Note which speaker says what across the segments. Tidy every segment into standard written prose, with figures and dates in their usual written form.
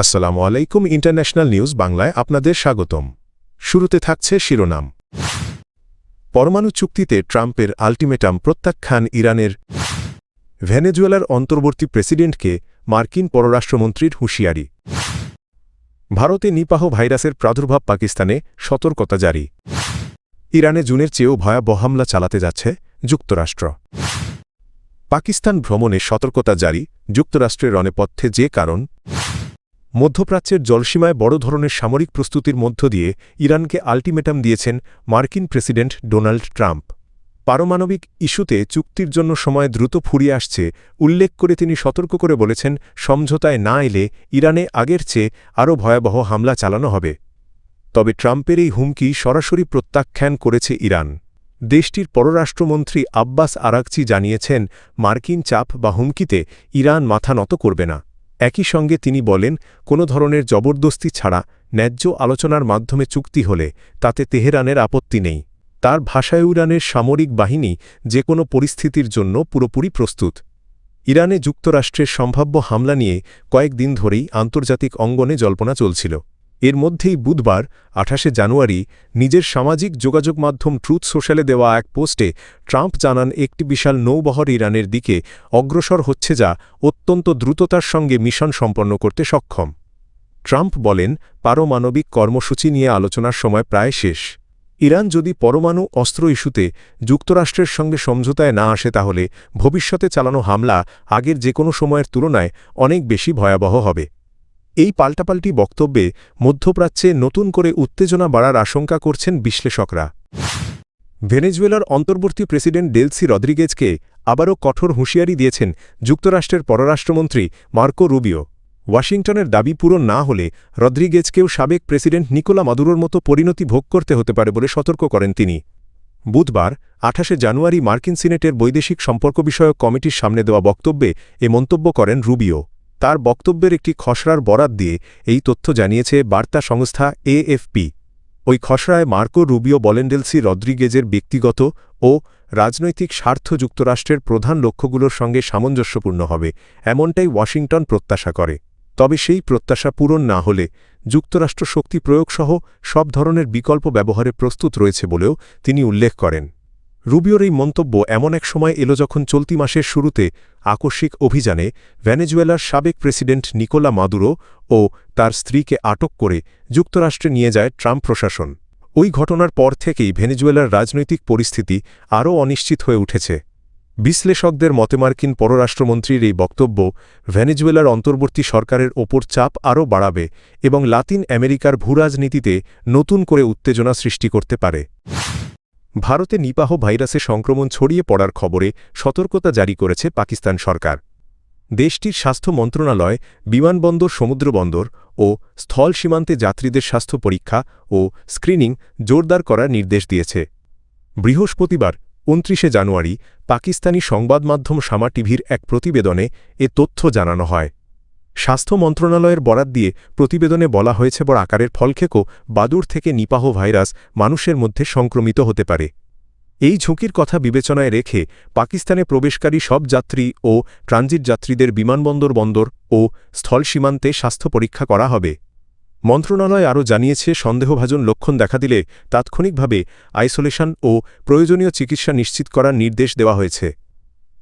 Speaker 1: আসসালামু আলাইকুম international news বাংলায় আপনাদের স্বাগতম। শুরুতে থাকছে শিরোনাম। পরমাণু চুক্তিতে ট্রাম্পের আল্টিমেটাম প্রত্যাখ্যান ইরানের। ভেনেজুয়েলার অন্তর্বর্তী প্রেসিডেন্টকে মার্কিন পররাষ্ট্রমন্ত্রীর হুঁশিয়ারি। ভারতে নিপাহ ভাইরাসের প্রাদুর্ভাব, পাকিস্তানে সতর্কতা জারি। ইরানে জুনের চেয়েও ভয়াবহ হামলা চালাতে যাচ্ছে যুক্তরাষ্ট্র। পাকিস্তান ভ্রমণে সতর্কতা জারি, যুক্তরাষ্ট্রের রণপথে যে কারণ। মধ্যপ্রাচ্যের জলসীমায় বড় ধরনের সামরিক প্রস্তুতির মধ্য দিয়ে ইরানকে আল্টিমেটাম দিয়েছেন মার্কিন প্রেসিডেন্ট ডোনাল্ড ট্রাম্প। পারমাণবিক ইস্যুতে চুক্তির জন্য সময় দ্রুত ফুরিয়ে আসছে উল্লেখ করে তিনি সতর্ক করে বলেছেন, সমঝোতায় না এলে ইরানে আগের চেয়ে আরও ভয়াবহ হামলা চালানো হবে। তবে ট্রাম্পের এই হুমকি সরাসরি প্রত্যাখ্যান করেছে ইরান। দেশটির পররাষ্ট্রমন্ত্রী আব্বাস আরাগচি জানিয়েছেন, মার্কিন চাপ বা হুমকিতে ইরান মাথা নত করবে না। একই সঙ্গে তিনি বলেন, কোনো ধরনের জবরদস্তি ছাড়া ন্যায্য আলোচনার মাধ্যমে চুক্তি হলে তাতে তেহরানের আপত্তি নেই। তার ভাষায় ইরানের সামরিক বাহিনী যে কোনো পরিস্থিতির জন্য পুরোপুরি প্রস্তুত। ইরানে যুক্তরাষ্ট্রের সম্ভাব্য হামলা নিয়ে কয়েকদিন ধরেই আন্তর্জাতিক অঙ্গনে জল্পনা চলছিল। এর মধ্যেই বুধবার ২৮ জানুয়ারি নিজের সামাজিক যোগাযোগ মাধ্যম ট্রুথ সোশ্যালে দেওয়া এক পোস্টে ট্রাম্প জানান, একটি বিশাল নৌবহর ইরানের দিকে অগ্রসর হচ্ছে, যা অত্যন্ত দ্রুততার সঙ্গে মিশন সম্পন্ন করতে সক্ষম। ট্রাম্প বলেন, পারমাণবিক কর্মসূচি নিয়ে আলোচনার সময় প্রায় শেষ। ইরান যদি পরমাণু অস্ত্র ইস্যুতে যুক্তরাষ্ট্রের সঙ্গে সমঝোতায় না আসে, তাহলে ভবিষ্যতে চালানো হামলা আগের যে কোনো সময়ের তুলনায় অনেক বেশি ভয়াবহ হবে। এই পাল্টাপাল্টি বক্তব্যে মধ্যপ্রাচ্যে নতুন করে উত্তেজনা বাড়ার আশঙ্কা করছেন বিশ্লেষকরা। ভেনেজুয়েলার অন্তর্বর্তী প্রেসিডেন্ট ডেলসি রদ্রিগেজকে আবারও কঠোর হুঁশিয়ারি দিয়েছেন যুক্তরাষ্ট্রের পররাষ্ট্রমন্ত্রী মার্কো রুবিও। ওয়াশিংটনের দাবি পূরণ না হলে রদ্রিগেজকেও সাবেক প্রেসিডেন্ট নিকোলা মাদুরোর মতো পরিণতি ভোগ করতে হতে পারে বলে সতর্ক করেন তিনি। বুধবার ২৮ জানুয়ারি মার্কিন সিনেটের বৈদেশিক সম্পর্ক বিষয়ক কমিটির সামনে দেওয়া বক্তব্যে এ মন্তব্য করেন রুবিও। তার বক্তব্যের একটি খসড়ার বরাত দিয়ে এই তথ্য জানিয়েছে বার্তা সংস্থা এএফপি। ওই খসড়ায় মার্কো রুবিও বলেন, ডেলসি রদ্রিগেজের ব্যক্তিগত ও রাজনৈতিক স্বার্থ যুক্তরাষ্ট্রের প্রধান লক্ষ্যগুলোর সঙ্গে সামঞ্জস্যপূর্ণ হবে, এমনটাই ওয়াশিংটন প্রত্যাশা করে। তবে সেই প্রত্যাশা পূরণ না হলে যুক্তরাষ্ট্র শক্তি প্রয়োগসহ সব ধরনের বিকল্প ব্যবহারে প্রস্তুত রয়েছে বলেও তিনি উল্লেখ করেন। রুবিওর এই মন্তব্য এমন এক সময় এলো যখন চলতি মাসের শুরুতে আকস্মিক অভিযানে ভেনেজুয়েলার সাবেক প্রেসিডেন্ট নিকোলা মাদুরো ও তার স্ত্রীকে আটক করে যুক্তরাষ্ট্রে নিয়ে যায় ট্রাম্প প্রশাসন। ওই ঘটনার পর থেকেই ভেনেজুয়েলার রাজনৈতিক পরিস্থিতি আরও অনিশ্চিত হয়ে উঠেছে। বিশ্লেষকদের মতে মার্কিন পররাষ্ট্রমন্ত্রীর এই বক্তব্য ভেনেজুয়েলার অন্তর্বর্তী সরকারের ওপর চাপ আরও বাড়াবে এবং লাতিন আমেরিকার ভূরাজনীতিতে নতুন করে উত্তেজনা সৃষ্টি করতে পারে। ভারতে নিপাহ ভাইরাসে সংক্রমণ ছড়িয়ে পড়ার খবরে সতর্কতা জারি করেছে পাকিস্তান সরকার। দেশটির স্বাস্থ্য মন্ত্রণালয় বিমানবন্দর, সমুদ্রবন্দর ও স্থল সীমান্তে যাত্রীদের স্বাস্থ্য পরীক্ষা ও স্ক্রিনিং জোরদার করার নির্দেশ দিয়েছে। বৃহস্পতিবার ২৯ জানুয়ারি পাকিস্তানি সংবাদ মাধ্যম শামা টিভির এক প্রতিবেদনে এ তথ্য জানানো হয়। স্বাস্থ্য মন্ত্রণালয়ের বরাত দিয়ে প্রতিবেদনে বলা হয়েছে, বড় আকারের ফলখেকো বাদুড় থেকে নিপাহ ভাইরাস মানুষের মধ্যে সংক্রমিত হতে পারে। এই ঝুঁকির কথা বিবেচনায় রেখে পাকিস্তানে প্রবেশকারী সব যাত্রী ও ট্রানজিট যাত্রীদের বিমানবন্দর, বন্দর ও স্থল সীমান্তে স্বাস্থ্য পরীক্ষা করা হবে। মন্ত্রণালয় আরও জানিয়েছে, সন্দেহভাজন লক্ষণ দেখা দিলে তাৎক্ষণিকভাবে আইসোলেশন ও প্রয়োজনীয় চিকিৎসা নিশ্চিত করার নির্দেশ দেওয়া হয়েছে।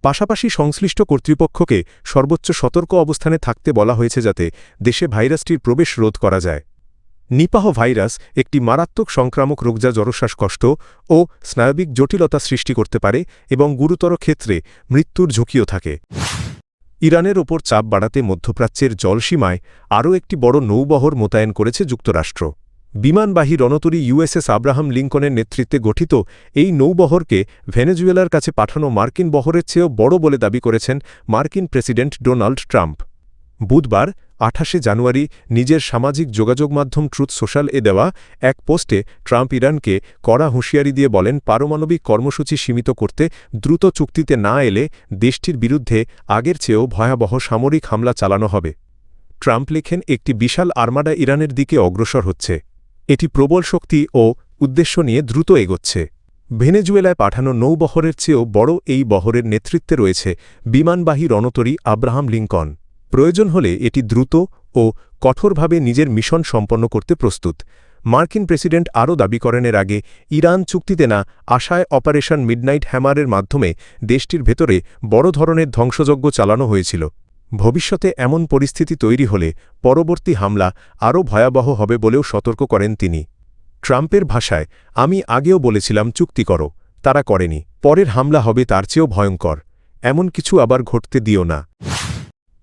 Speaker 1: পাশাপাশি সংশ্লিষ্ট কর্তৃপক্ষকে সর্বোচ্চ সতর্ক অবস্থানে থাকতে বলা হয়েছে, যাতে দেশে ভাইরাসটির প্রবেশ রোধ করা যায়। নিপাহ ভাইরাস একটি মারাত্মক সংক্রামক রোগ, যা জনশ্বাসকষ্ট ও স্নায়বিক জটিলতা সৃষ্টি করতে পারে এবং গুরুতর ক্ষেত্রে মৃত্যুর ঝুঁকিও থাকে। ইরানের ওপর চাপ বাড়াতে মধ্যপ্রাচ্যের জলসীমায় আরও একটি বড় নৌবহর মোতায়েন করেছে যুক্তরাষ্ট্র। বিমানবাহী রণতরী ইউএসএস আব্রাহাম লিঙ্কনের নেতৃত্বে গঠিত এই নৌবহরকে ভেনেজুয়েলার কাছে পাঠানো মার্কিন বহরের চেয়েও বড় বলে দাবি করেছেন মার্কিন প্রেসিডেন্ট ডোনাল্ড ট্রাম্প। বুধবার ২৮ জানুয়ারি নিজের সামাজিক যোগাযোগ মাধ্যম ট্রুথ সোশ্যালে দেওয়া এক পোস্টে ট্রাম্প ইরানকে কড়া হুঁশিয়ারি দিয়ে বলেন, পারমাণবিক কর্মসূচি সীমিত করতে দ্রুত চুক্তিতে না এলে দেশটির বিরুদ্ধে আগের চেয়েও ভয়াবহ সামরিক হামলা চালানো হবে। ট্রাম্প লেখেন, একটি বিশাল আর্মাডা ইরানের দিকে অগ্রসর হচ্ছে। এটি প্রবল শক্তি ও উদ্দেশ্য নিয়ে দ্রুত এগোচ্ছে। ভেনেজুয়েলায় পাঠানো নৌবহরের চেয়েও বড় এই বহরের নেতৃত্বে রয়েছে বিমানবাহী রণতরী আব্রাহাম লিঙ্কন। প্রয়োজন হলে এটি দ্রুত ও কঠোরভাবে নিজের মিশন সম্পন্ন করতে প্রস্তুত। মার্কিন প্রেসিডেন্ট আরও দাবি করেন এর আগে ইরান চুক্তিতে না আশায় অপারেশন মিডনাইট হ্যামারের মাধ্যমে দেশটির ভেতরে বড় ধরনের ধ্বংসযজ্ঞ চালানো হয়েছিল। ভবিষ্যতে এমন পরিস্থিতি তৈরি হলে পরবর্তী হামলা আরও ভয়াবহ হবে বলেও সতর্ক করেন তিনি। ট্রাম্পের ভাষায়, আমি আগেও বলেছিলাম চুক্তি করো, তারা করেনি, পরের হামলা হবে তার চেয়েও ভয়ঙ্কর, এমন কিছু আবার ঘটতে দিও না।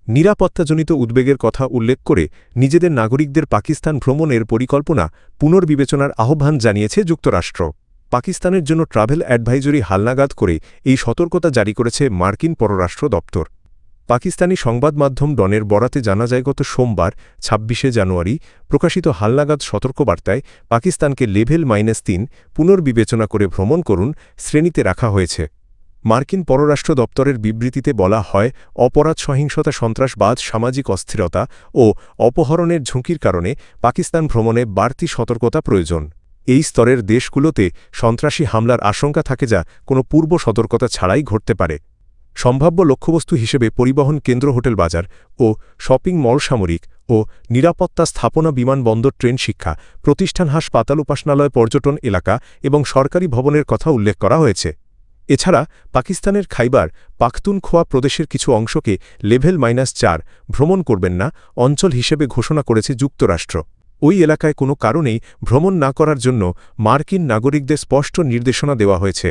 Speaker 1: নিরাপত্তাজনিত উদ্বেগের কথা উল্লেখ করে নিজেদের নাগরিকদের পাকিস্তান ভ্রমণের পরিকল্পনা পুনর্বিবেচনার আহ্বান জানিয়েছে যুক্তরাষ্ট্র। পাকিস্তানের জন্য ট্রাভেল অ্যাডভাইজরি হালনাগাদ করে এই সতর্কতা জারি করেছে মার্কিন পররাষ্ট্র দপ্তর। পাকিস্তানি সংবাদ মাধ্যম ডনের বরাতে জানা যায় গত সোমবার ২৬শে জানুয়ারি প্রকাশিত হালনাগাদ সতর্কবার্তায় পাকিস্তানকে লেভেল -৩ পুনর্বিবেচনা করে ভ্রমণ করুন শ্রেণীতে রাখা হয়েছে। মার্কিন পররাষ্ট্র দপ্তরের বিবৃতিতে বলা হয়, অপরাধ, সহিংসতা, সন্ত্রাসবাদ, সামাজিক অস্থিরতা ও অপহরণের ঝুঁকির কারণে পাকিস্তান ভ্রমণে বাড়তি সতর্কতা প্রয়োজন। এই স্তরের দেশগুলোতে সন্ত্রাসী হামলার আশঙ্কা থাকে যা কোনো পূর্ব সতর্কতা ছাড়াই ঘটতে পারে। সম্ভাব্য লক্ষ্যবস্তু হিসেবে পরিবহন কেন্দ্র, হোটেল, বাজার ও শপিং মল, সামরিক ও নিরাপত্তা স্থাপনা, বিমানবন্দর, ট্রেন, শিক্ষা প্রতিষ্ঠান, হাসপাতাল, উপাসনালয়, পর্যটন এলাকা এবং সরকারি ভবনের কথা উল্লেখ করা হয়েছে। এছাড়া পাকিস্তানের খাইবার পাখতুনখোয়া প্রদেশের কিছু অংশকে লেভেল -৪ ভ্রমণ করবেন না অঞ্চল হিসেবে ঘোষণা করেছে যুক্তরাষ্ট্র। ওই এলাকায় কোনো কারণেই ভ্রমণ না করার জন্য মার্কিন নাগরিকদের স্পষ্ট নির্দেশনা দেওয়া হয়েছে।